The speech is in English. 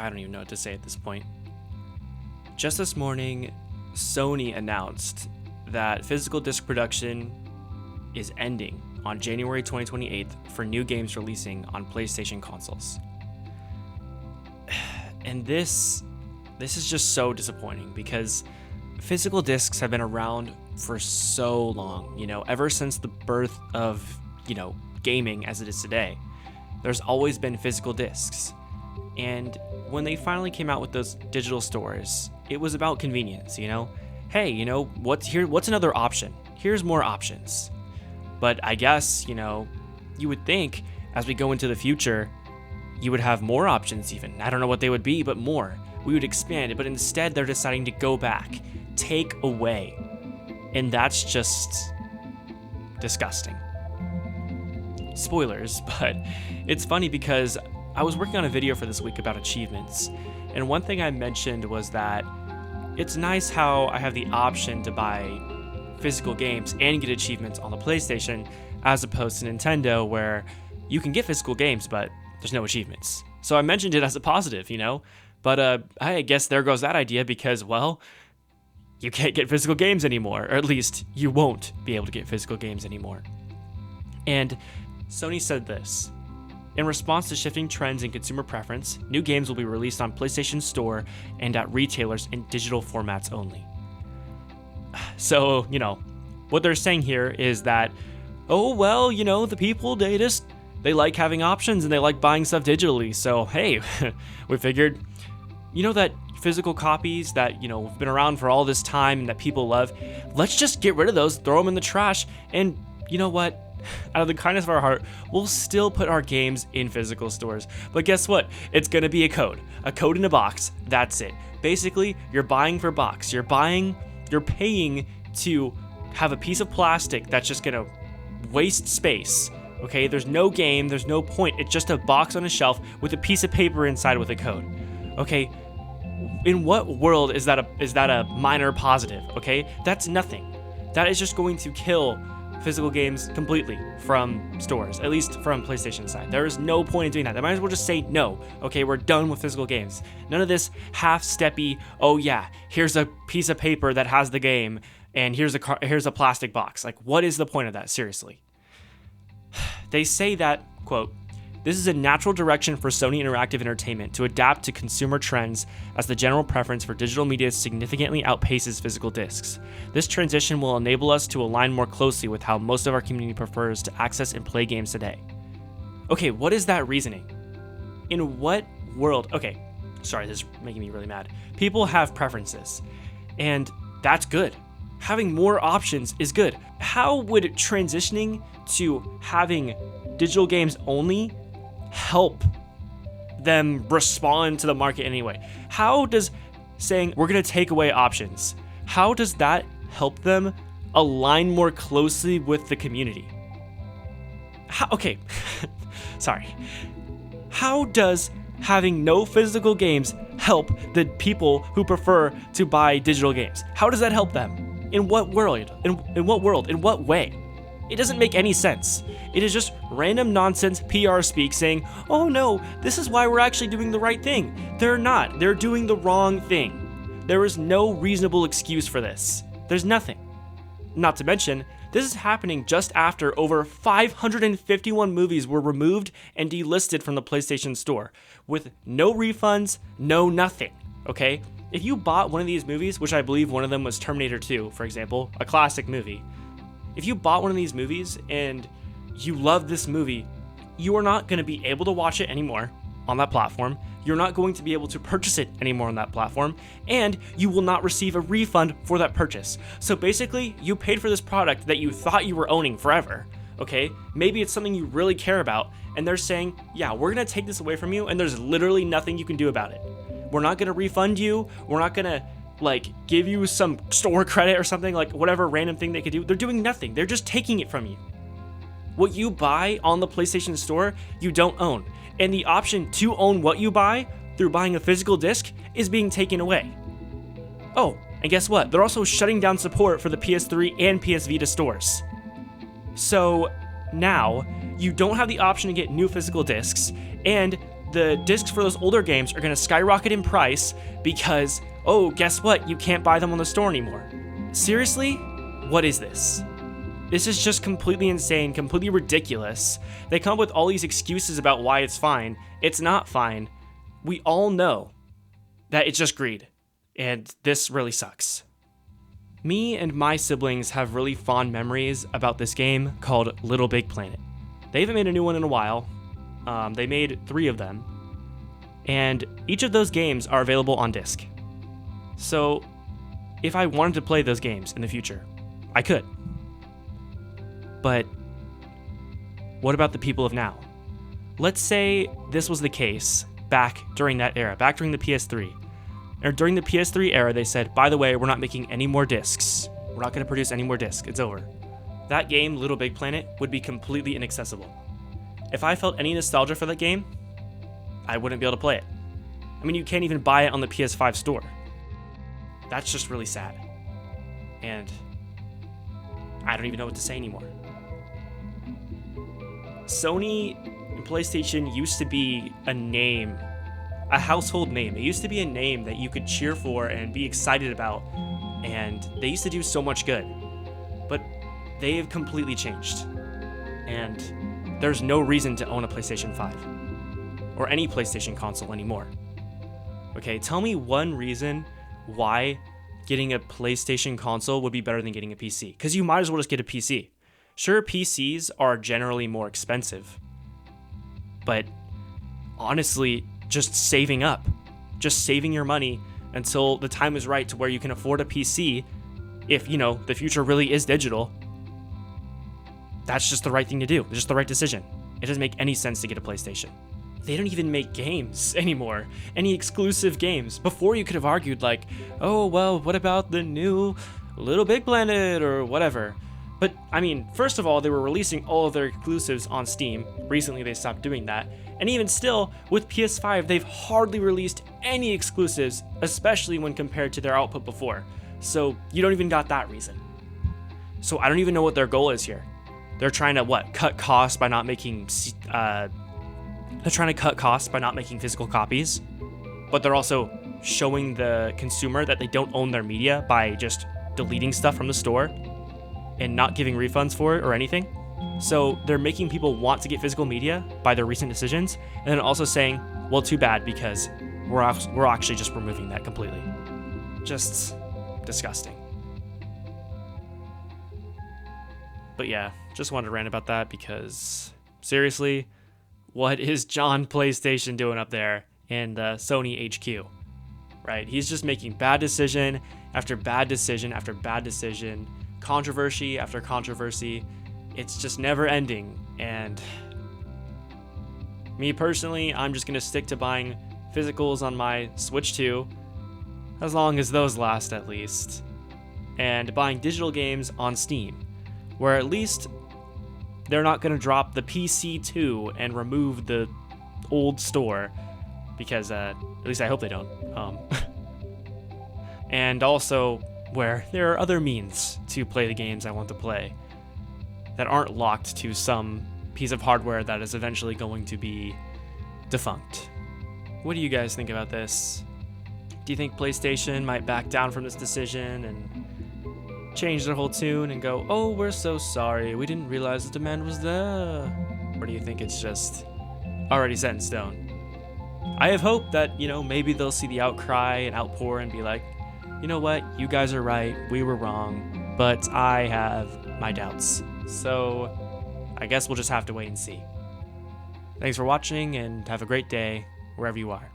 I don't even know what to say at this point. Just this morning, Sony announced that physical disc production is ending on January 2028 for new games releasing on PlayStation consoles. And this is just so disappointing because physical discs have been around for so long, ever since the birth of, gaming as it is today. There's always been physical discs. And when they finally came out with those digital stores, it was about convenience, Hey, what's another option? Here's more options. But I guess, you would think as we go into the future, you would have more options even. I don't know what they would be, but more. We would expand it, but instead they're deciding to go back, take away. And that's just disgusting. Spoilers, but it's funny because I was working on a video for this week about achievements, and one thing I mentioned was that it's nice how I have the option to buy physical games and get achievements on the PlayStation as opposed to Nintendo where you can get physical games but there's no achievements. So I mentioned it as a positive, but I guess there goes that idea because, well, you can't get physical games anymore, or at least you won't be able to get physical games anymore. And Sony said this: in response to shifting trends in consumer preference, new games will be released on PlayStation Store and at retailers in digital formats only. So, what they're saying here is that, the people, they like having options and they like buying stuff digitally. So, hey, we figured, that physical copies that, have been around for all this time and that people love, let's just get rid of those, throw them in the trash, and you know what? Out of the kindness of our heart, we'll still put our games in physical stores. But guess what? It's going to be a code in a box. That's it. Basically, you're buying for box. You're paying to have a piece of plastic that's just going to waste space. Okay, there's no game, there's no point. It's just a box on a shelf with a piece of paper inside with a code. Okay, in what world is that a minor positive? Okay, that's nothing. That is just going to kill physical games completely from stores, at least from PlayStation side. There is no point in doing that. They might as well just say no. Okay, we're done with physical games. None of this half-steppy, oh yeah, here's a piece of paper that has the game, and here's a plastic box. Like, what is the point of that? Seriously. They say that, quote, this is a natural direction for Sony Interactive Entertainment to adapt to consumer trends as the general preference for digital media significantly outpaces physical discs. This transition will enable us to align more closely with how most of our community prefers to access and play games today. Okay, what is that reasoning? In what world? Okay, sorry, this is making me really mad. People have preferences, and that's good. Having more options is good. How would transitioning to having digital games only help them respond to the market anyway? How does saying we're going to take away options, how does that help them align more closely with the community? Okay, sorry. How does having no physical games help the people who prefer to buy digital games? How does that help them? In what world? In what world? In what way? It doesn't make any sense. It is just random nonsense PR speak saying, oh no, this is why we're actually doing the right thing. They're not. They're doing the wrong thing. There is no reasonable excuse for this. There's nothing. Not to mention, this is happening just after over 551 movies were removed and delisted from the PlayStation Store, with no refunds, no nothing, okay? If you bought one of these movies, which I believe one of them was Terminator 2, for example, a classic movie, if you bought one of these movies and you love this movie, you are not going to be able to watch it anymore on that platform. You're not going to be able to purchase it anymore on that platform, and you will not receive a refund for that purchase. So basically, you paid for this product that you thought you were owning forever, okay? Give it's something you really care about, and they're saying, yeah, we're going to take this away from you, and there's literally nothing you can do about it. We're not going to refund you. We're not going to give you some store credit or something, whatever random thing they could do. They're doing nothing. They're just taking it from you. What you buy on the PlayStation Store, you don't own. And the option to own what you buy through buying a physical disc is being taken away. Oh, and guess what? They're also shutting down support for the PS3 and PS Vita stores. So now you don't have the option to get new physical discs, and the discs for those older games are going to skyrocket in price because, oh, guess what? You can't buy them on the store anymore. Seriously? What is this? This is just completely insane, completely ridiculous. They come up with all these excuses about why it's fine. It's not fine. We all know that it's just greed, and this really sucks. Me and my siblings have really fond memories about this game called Little Big Planet. They haven't made a new one in a while. They made 3 of them, and each of those games are available on disc. So if I wanted to play those games in the future, I could. But what about the people of now? Let's say this was the case back during that era, back during the PS3. Or during the PS3 era, they said, by the way, we're not making any more discs. We're not going to produce any more discs. It's over. That game, Little Big Planet, would be completely inaccessible. If I felt any nostalgia for that game, I wouldn't be able to play it. I mean, you can't even buy it on the PS5 store. That's just really sad. And I don't even know what to say anymore. Sony and PlayStation used to be a name, a household name. It used to be a name that you could cheer for and be excited about, and they used to do so much good. But they have completely changed, and there's no reason to own a PlayStation 5 or any PlayStation console anymore. Okay, tell me one reason why getting a PlayStation console would be better than getting a PC, because you might as well just get a PC. Sure, PCs are generally more expensive, but honestly, just saving up, just saving your money until the time is right to where you can afford a PC, if, you know, the future really is digital, that's just the right thing to do. It's just the right decision. It doesn't make any sense to get a PlayStation. They don't even make games anymore, any exclusive games. Before you could have argued like, oh, well, what about the new Little Big Planet or whatever? But, I mean, first of all, they were releasing all of their exclusives on Steam. Recently, they stopped doing that. And even still, with PS5, they've hardly released any exclusives, especially when compared to their output before. So, you don't even got that reason. So, I don't even know what their goal is here. They're trying to, cut costs by not making... they're trying to cut costs by not making physical copies. But they're also showing the consumer that they don't own their media by just deleting stuff from the store and not giving refunds for it or anything. So they're making people want to get physical media by their recent decisions, and then also saying, well, too bad, because we're actually just removing that completely. Just disgusting. But yeah, just wanted to rant about that because, seriously, what is John PlayStation doing up there in the Sony HQ? Right? He's just making bad decision after bad decision after bad decision, controversy after controversy. It's just never ending, and me personally, I'm just gonna stick to buying physicals on my Switch 2, as long as those last at least, and buying digital games on Steam, where at least they're not gonna drop the PC 2 and remove the old store, because at least I hope they don't. And also where there are other means to play the games I want to play that aren't locked to some piece of hardware that is eventually going to be defunct. What do you guys think about this? Do you think PlayStation might back down from this decision and change their whole tune and go, oh, we're so sorry, we didn't realize the demand was there? Or do you think it's just already set in stone? I have hope that, maybe they'll see the outcry and outpour and be like, you know what, you guys are right, we were wrong, but I have my doubts. So I guess we'll just have to wait and see. Thanks for watching, and have a great day wherever you are.